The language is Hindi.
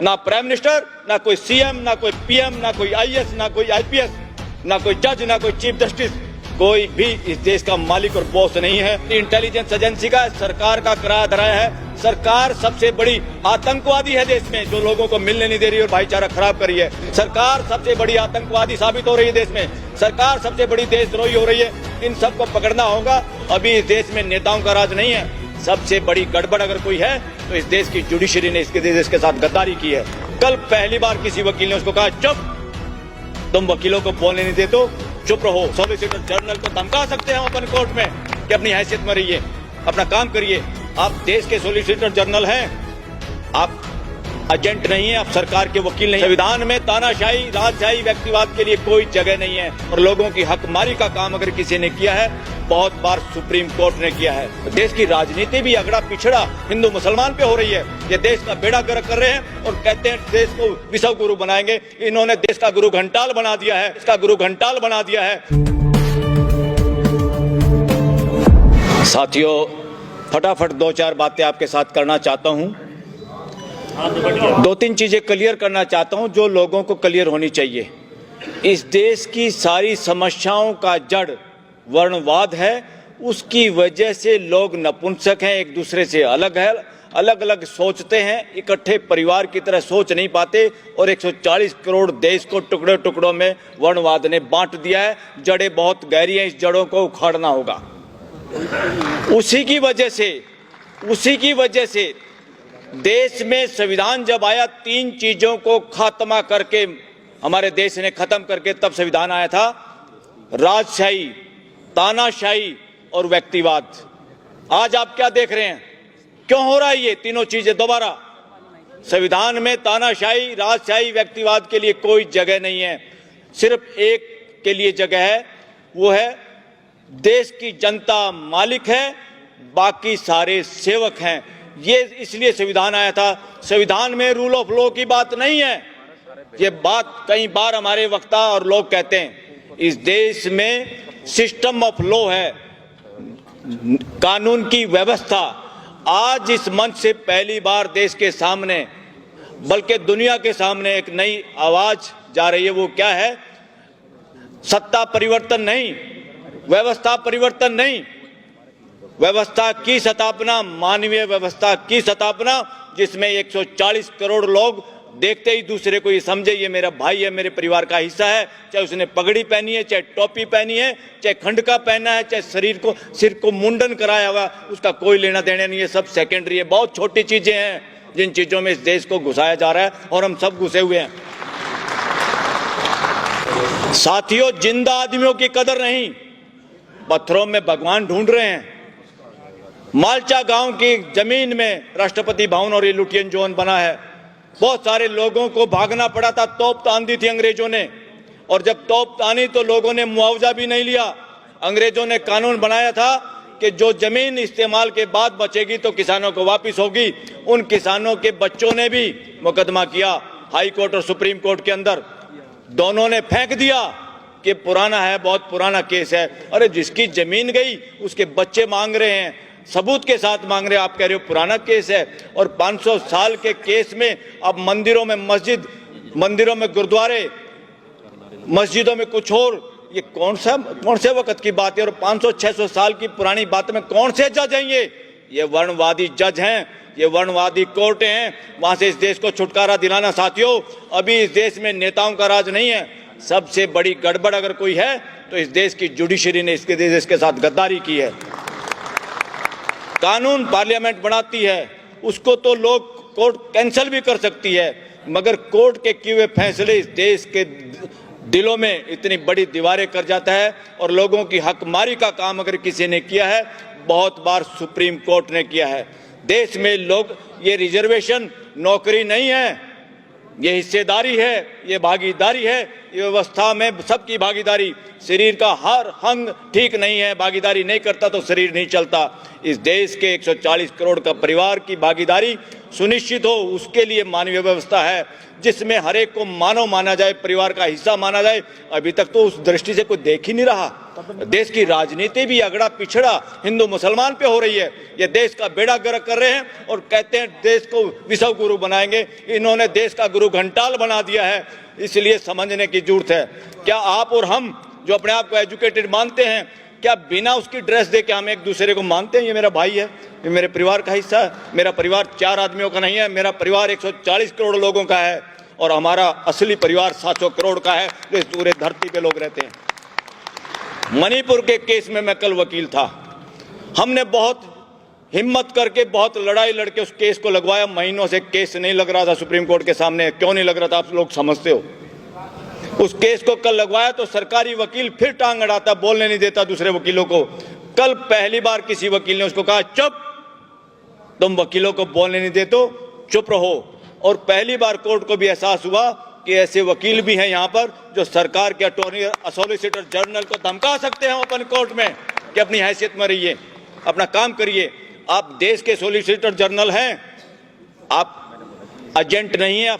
ना प्राइम मिनिस्टर, ना कोई सीएम, ना कोई पीएम, ना कोई आईएएस, ना कोई आईपीएस, ना कोई जज, ना कोई चीफ जस्टिस, कोई भी इस देश का मालिक और बॉस नहीं है। इंटेलिजेंस एजेंसी का, सरकार का किराया धराया है। सरकार सबसे बड़ी आतंकवादी है देश में, जो लोगों को मिलने नहीं दे रही और भाईचारा खराब कर रही है। सरकार सबसे बड़ी आतंकवादी साबित हो रही है देश में। सरकार सबसे बड़ी देशद्रोही हो रही है। इन सबको पकड़ना होगा। अभी इस देश में नेताओं का राज नहीं है। सबसे बड़ी गड़बड़ अगर कोई है तो इस देश की जुडिशरी ने इसके देश के साथ गद्दारी की है। कल पहली बार किसी वकील ने उसको कहा, चुप, तुम वकीलों को बोलने नहीं देते हो, चुप रहो। सॉलिसिटर जनरल को धमका सकते हैं अपन कोर्ट में कि अपनी हैसियत में रहिए, अपना काम करिए। आप देश के सॉलिसिटर जनरल हैं, आप एजेंट नहीं है, आप सरकार के वकील नहीं। संविधान में तानाशाही, राजशाही, व्यक्तिवाद के लिए कोई जगह नहीं है। और लोगों की हकमारी का काम अगर किसी ने किया है, बहुत बार सुप्रीम कोर्ट ने किया है। देश की राजनीति भी अगड़ा पिछड़ा हिंदू मुसलमान पे हो रही है। ये देश का बेड़ा गर्क कर रहे हैं और कहते हैं देश को विश्व गुरु बनाएंगे। इन्होंने देश का गुरु घंटाल बना दिया है, इसका गुरु घंटाल बना दिया है। साथियों, फटाफट दो चार बातें आपके साथ करना चाहता हूं। दो तीन चीजें क्लियर करना चाहता हूं जो लोगों को क्लियर होनी चाहिए। इस देश की सारी समस्याओं का जड़ वर्णवाद है। उसकी वजह से लोग नपुंसक हैं, एक दूसरे से अलग है, अलग अलग सोचते हैं, इकट्ठे परिवार की तरह सोच नहीं पाते। और 140 करोड़ देश को टुकड़े टुकड़ों में वर्णवाद ने बांट दिया है। जड़ें बहुत गहरी हैं, इस जड़ों को उखाड़ना होगा। उसी की वजह से देश में संविधान जब आया, तीन चीजों को खात्मा करके हमारे देश ने खत्म करके तब संविधान आया था। राजशाही, तानाशाही और व्यक्तिवाद। आज आप क्या देख रहे हैं, क्यों हो रहा है ये तीनों चीजें दोबारा? संविधान में तानाशाही, राजशाही, व्यक्तिवाद के लिए कोई जगह नहीं है। सिर्फ एक के लिए जगह है, वो है देश की जनता मालिक है, बाकी सारे सेवक हैं। ये इसलिए संविधान आया था। संविधान में रूल ऑफ लॉ की बात नहीं है। ये बात कई बार हमारे वक्ता और लोग कहते हैं। इस देश में सिस्टम ऑफ लॉ है, कानून की व्यवस्था। आज इस मंच से पहली बार देश के सामने, बल्कि दुनिया के सामने एक नई आवाज जा रही है। वो क्या है? सत्ता परिवर्तन नहीं, व्यवस्था परिवर्तन नहीं, व्यवस्था की स्थापना, मानवीय व्यवस्था की स्थापना, जिसमें 140 करोड़ लोग देखते ही दूसरे को ये समझे ये मेरा भाई है, मेरे परिवार का हिस्सा है। चाहे उसने पगड़ी पहनी है, चाहे टोपी पहनी है, चाहे खंडका पहना है, चाहे सिर को मुंडन कराया हुआ, उसका कोई लेना देना नहीं है। सब सेकेंडरी है। बहुत छोटी चीजें हैं जिन चीजों में इस देश को घुसाया जा रहा है और हम सब घुसे हुए हैं। साथियों, जिंदा आदमियों की कदर नहीं, पत्थरों में भगवान ढूंढ रहे हैं। मालचा गांव की जमीन में राष्ट्रपति भवन और ये लुटियन जोन बना है। बहुत सारे लोगों को भागना पड़ा था, तोप तान दी थी अंग्रेजों ने। और जब तोप तानी तो लोगों ने मुआवजा भी नहीं लिया। अंग्रेजों ने कानून बनाया था कि जो जमीन इस्तेमाल के बाद बचेगी तो किसानों को वापस होगी। उन किसानों के बच्चों ने भी मुकदमा किया हाई कोर्ट और सुप्रीम कोर्ट के अंदर। दोनों ने फेंक दिया कि पुराना है, बहुत पुराना केस है। अरे जिसकी जमीन गई उसके बच्चे मांग रहे हैं, सबूत के साथ मांग रहे हैं। आप कह रहे हो पुराना केस है। और 500 साल के केस में अब मंदिरों में मस्जिद, मंदिरों में गुरुद्वारे, मस्जिदों में कुछ और, ये कौन से वक्त की बात है? और 500-600 साल की पुरानी बात में कौन से जज हैं ये वर्णवादी जज हैं, ये वर्णवादी कोर्ट हैं। वहां से इस देश को छुटकारा दिलाना। साथियों, अभी इस देश में नेताओं का राज नहीं है। सबसे बड़ी गड़बड़ अगर कोई है तो इस देश की जुडिशरी ने इसके देश के साथ गद्दारी की है। कानून पार्लियामेंट बनाती है, उसको तो लोग कोर्ट कैंसिल भी कर सकती है, मगर कोर्ट के किए हुए फैसले इस देश के दिलों में इतनी बड़ी दीवारें कर जाता है। और लोगों की हकमारी का काम अगर किसी ने किया है, बहुत बार सुप्रीम कोर्ट ने किया है। देश में लोग, ये रिजर्वेशन नौकरी नहीं है, ये हिस्सेदारी है, ये भागीदारी है। ये व्यवस्था में सबकी भागीदारी। शरीर का हर अंग ठीक नहीं है, भागीदारी नहीं करता तो शरीर नहीं चलता। इस देश के 140 करोड़ का परिवार की भागीदारी सुनिश्चित हो, उसके लिए मानवीय व्यवस्था है, जिसमें हर एक को मानव माना जाए, परिवार का हिस्सा माना जाए। अभी तक तो उस दृष्टि से कोई देख ही नहीं रहा। देश की राजनीति भी अगड़ा पिछड़ा हिंदू मुसलमान पे हो रही है। ये देश का बेड़ा गर्क कर रहे हैं और कहते हैं देश को विश्व गुरु बनाएंगे। इन्होंने देश का गुरु घंटाल बना दिया है, इसलिए समझने की जरूरत है। क्या आप और हम जो अपने आप को एजुकेटेड मानते हैं, क्या बिना उसकी ड्रेस दे के हम एक दूसरे को मानते हैं ये मेरा भाई है, ये मेरे परिवार का हिस्सा है? मेरा परिवार 4 आदमियों का नहीं है, मेरा परिवार 140 करोड़ लोगों का है और हमारा असली परिवार 700 करोड़ का है जो इस पूरे धरती पे लोग रहते हैं। मणिपुर के केस में मैं कल वकील था। हमने बहुत हिम्मत करके बहुत लड़ाई लड़के उस केस को लगवाया। महीनों से केस नहीं लग रहा था सुप्रीम कोर्ट के सामने। क्यों नहीं लग रहा था आप लोग समझते हो? उस केस को कल लगवाया तो सरकारी वकील फिर टांग अड़ाता, बोलने नहीं देता दूसरे वकीलों को। कल पहली बार किसी वकील ने उसको कहा चुप, तुम वकीलों को बोलने नहीं देते, चुप रहो। और पहली बार कोर्ट को भी एहसास हुआ कि ऐसे वकील भी हैं यहाँ पर जो सरकार के अटॉर्नी सॉलिसिटर जनरल को धमका सकते हैं ओपन कोर्ट में कि अपनी हैसियत में रहिए, अपना काम करिए। आप देश के सॉलिसिटर जनरल हैं, आप एजेंट नहीं है, आप